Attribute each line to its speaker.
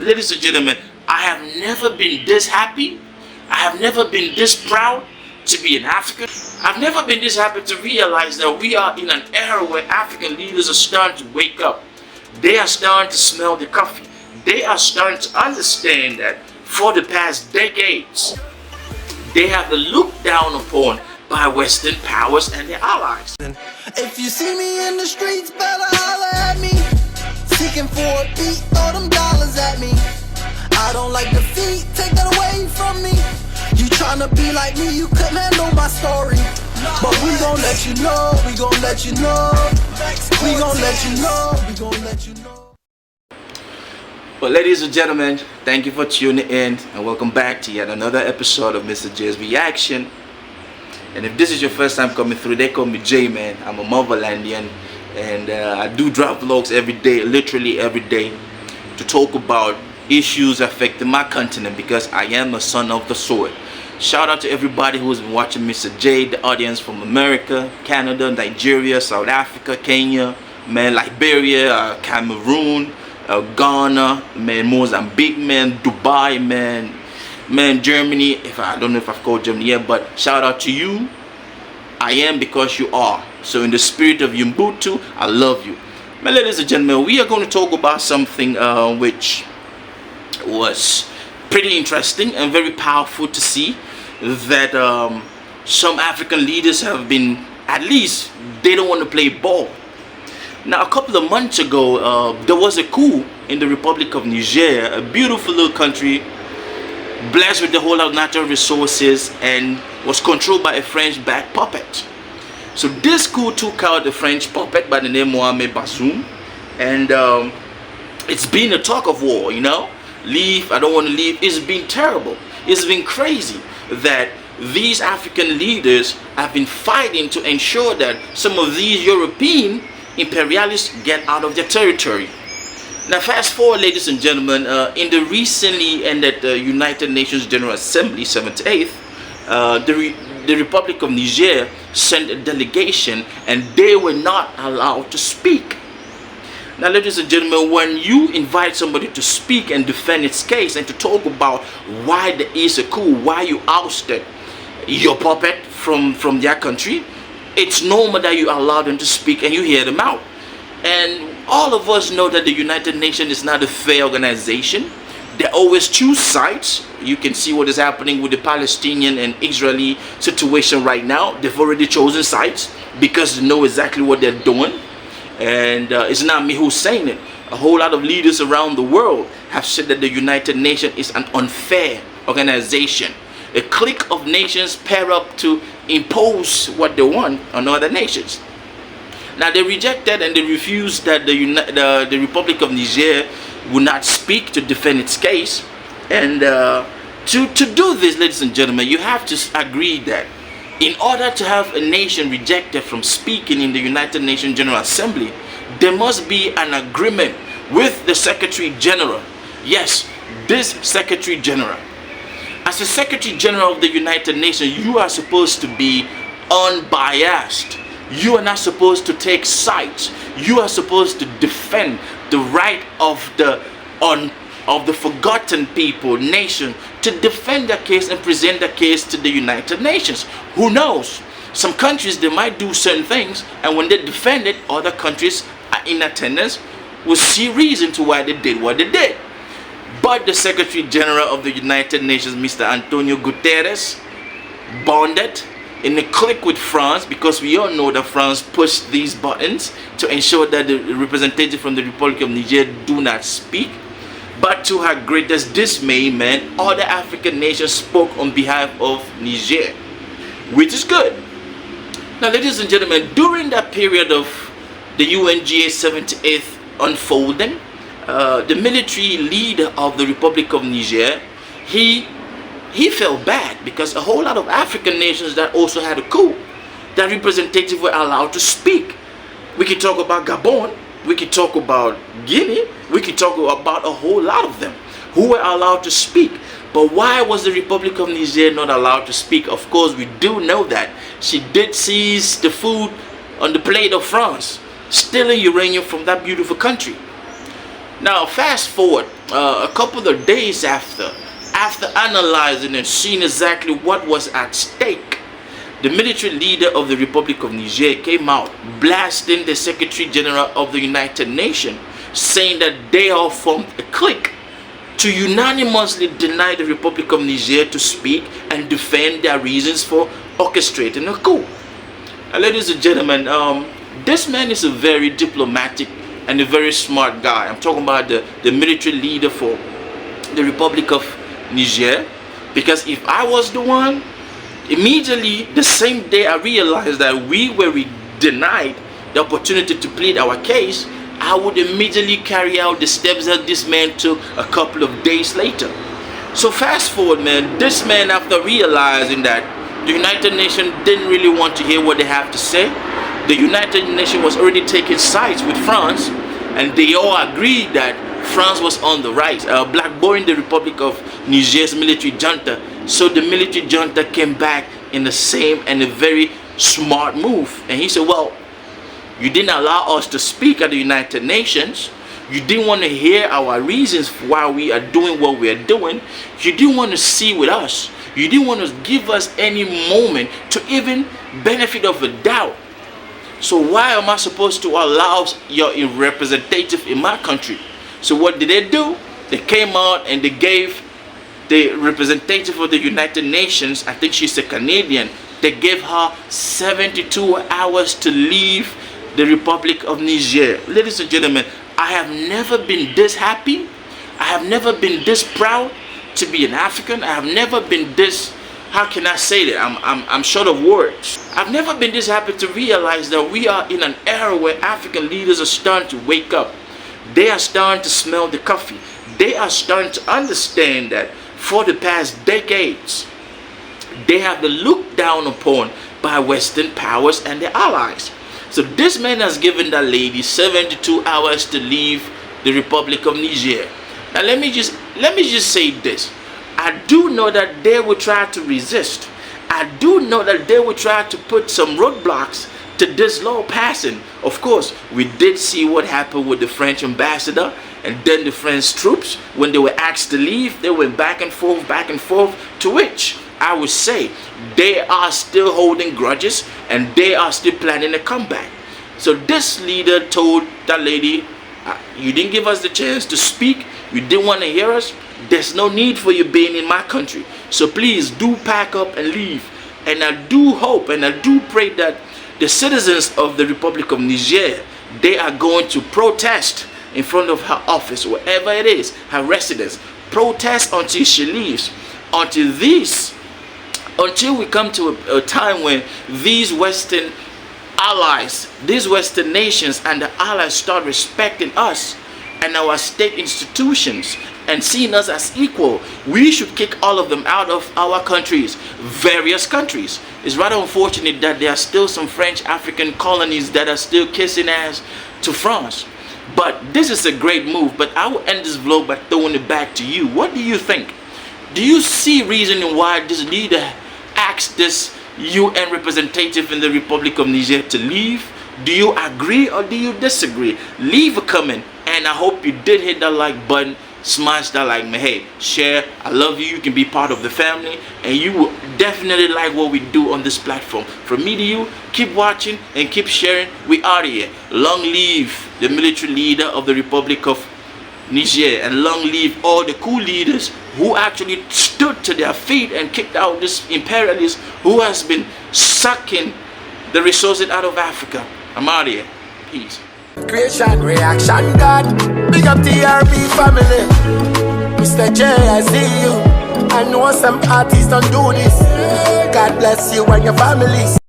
Speaker 1: Ladies and gentlemen, I have never been this happy. I have never been this proud to be an African. I've never been this happy to realize that we are in an era where African leaders are starting to wake up. They are starting to smell the coffee. They are starting to understand that for the past decades, they have been looked down upon by Western powers and their allies.
Speaker 2: If you see me in the streets, better holler at me. Seeking for a beat, throw them dollars at me. I don't like defeat, take that away from me. You tryna be like me, you couldn't handle my story. But we gon' let you know, we gon' let you know. We gon' let you know, we gon' let you know.
Speaker 1: Well, ladies and gentlemen, thank you for tuning in and welcome back to yet another episode of Mr. J's Reaction. And if this is your first time coming through, they call me J, man. I'm a Motherlandian, and I do drop vlogs every day, literally every day, to talk about issues affecting my continent because I am a son of the soil. Shout out to everybody who's been watching Mr. J, the audience from America, Canada, Nigeria, South Africa, Kenya, man, Liberia, Cameroon, Ghana, man, Mozambique, man, Dubai, man, Germany. I don't know if I've called Germany yet, but shout out to you. I am because you are. So in the spirit of Ubuntu, I love you. My ladies and gentlemen, we are going to talk about something which was pretty interesting and very powerful to see that some African leaders have been, at least they don't want to play ball. Now, a couple of months ago, there was a coup in the Republic of Niger, a beautiful little country blessed with a whole lot of natural resources and was controlled by a French-backed puppet. So this coup took out the French puppet by the name Mohamed Bazoum, and it's been a talk of war, you know. Leave, I don't want to leave. It's been terrible. It's been crazy that these African leaders have been fighting to ensure that some of these European imperialists get out of their territory. Now fast forward, ladies and gentlemen, in the recently ended United Nations General Assembly 78th, the Republic of Niger sent a delegation and they were not allowed to speak. Now ladies and gentlemen, when you invite somebody to speak and defend its case and to talk about why there is a coup, why you ousted your puppet from their country, it's normal that you allow them to speak and you hear them out. And all of us know that the United Nations is not a fair organization. They always choose sides. You can see what is happening with the Palestinian and Israeli situation right now. They've already chosen sides because they know exactly what they're doing. And it's not me who's saying it. A whole lot of leaders around the world have said that the United Nations is an unfair organization. A clique of nations pair up to impose what they want on other nations. Now they rejected and they refused that the Republic of Niger would not speak to defend its case. And to do this, ladies and gentlemen, you have to agree that in order to have a nation rejected from speaking in the United Nations General Assembly, there must be an agreement with the Secretary General. Yes, this Secretary General. As a Secretary General of the United Nations, you are supposed to be unbiased. You are not supposed to take sides. You are supposed to defend the right of the forgotten people, nation, to defend their case and present their case to the United Nations. Who knows? Some countries, they might do certain things, and when they defend it, other countries are in attendance will see reason to why they did what they did. But the Secretary General of the United Nations, Mr. Antonio Guterres, bonded in a clique with France, because we all know that France pushed these buttons to ensure that the representative from the Republic of Niger do not speak. But to her greatest dismay, man, other African nations spoke on behalf of Niger, which is good. Now, ladies and gentlemen, during that period of the UNGA 78th unfolding, the military leader of the Republic of Niger, he felt bad because a whole lot of African nations that also had a coup, that representatives were allowed to speak. We can talk about Gabon, we can talk about Guinea, we can talk about a whole lot of them who were allowed to speak. But why was the Republic of Niger not allowed to speak? Of course, we do know that she did seize the food on the plate of France, stealing uranium from that beautiful country. Now, fast forward a couple of days after analyzing and seeing exactly what was at stake, the military leader of the Republic of Niger came out blasting the Secretary General of the United Nations, saying that they all formed a clique to unanimously deny the Republic of Niger to speak and defend their reasons for orchestrating a coup. Now, ladies and gentlemen, this man is a very diplomatic and a very smart guy. I'm talking about the military leader for the Republic of Niger, because if I was the one, immediately the same day I realized that we were denied the opportunity to plead our case, I would immediately carry out the steps that this man took a couple of days later. So fast forward, man, this man, after realizing that the United Nations didn't really want to hear what they have to say, the United Nations was already taking sides with France, and they all agreed that France was on the right, blackballing the Republic of Niger's military junta. So the military junta came back in the same and a very smart move, and he said, well, you didn't allow us to speak at the United Nations. You didn't want to hear our reasons for why we are doing what we are doing. You didn't want to see with us. You didn't want to give us any moment to even benefit of a doubt. So why am I supposed to allow your representative in my country? So what did they do? They came out and they gave the representative of the United Nations, I think she's a Canadian, they gave her 72 hours to leave the Republic of Niger. Ladies and gentlemen, I have never been this happy. I have never been this proud to be an African. I have never been this, how can I say that? I'm short of words. I've never been this happy to realize that we are in an era where African leaders are starting to wake up. They are starting to smell the coffee. They are starting to understand that for the past decades, they have been looked down upon by Western powers and their allies. So this man has given that lady 72 hours to leave the Republic of Niger. Now let me just say this. I do know that they will try to resist. I do know that they will try to put some roadblocks to this law passing. Of course, we did see what happened with the French ambassador and then the French troops. When they were asked to leave, they went back and forth, to which I would say they are still holding grudges and they are still planning a comeback. So this leader told that lady, you didn't give us the chance to speak, you didn't want to hear us, there's no need for you being in my country. So please do pack up and leave. And I do hope and I do pray that the citizens of the Republic of Niger, they are going to protest in front of her office, wherever it is, her residence. Protest until she leaves. Until we come to a time when these Western allies, these Western nations and the allies start respecting us and our state institutions and seeing us as equal. We should kick all of them out of our countries, various countries. It's rather unfortunate that there are still some French African colonies that are still kissing ass to France. But this is a great move. But I will end this vlog by throwing it back to you. What do you think? Do you see reasoning why this leader asked this UN representative in the Republic of Niger to leave? Do you agree or do you disagree? Leave a comment, and I hope you did hit that like button, smash that like, hey, share. I love you. You can be part of the family, and you will definitely like what we do on this platform. From me to you, keep watching and keep sharing. We are here. Long live the military leader of the Republic of Niger, and long live all the cool leaders who actually stood to their feet and kicked out this imperialist who has been sucking the resources out of Africa. I'm out here. Peace.
Speaker 2: Creation, reaction, God. Big up TRB family. Misterjaay, I see you. I know some artists don't do this. God bless you and your families.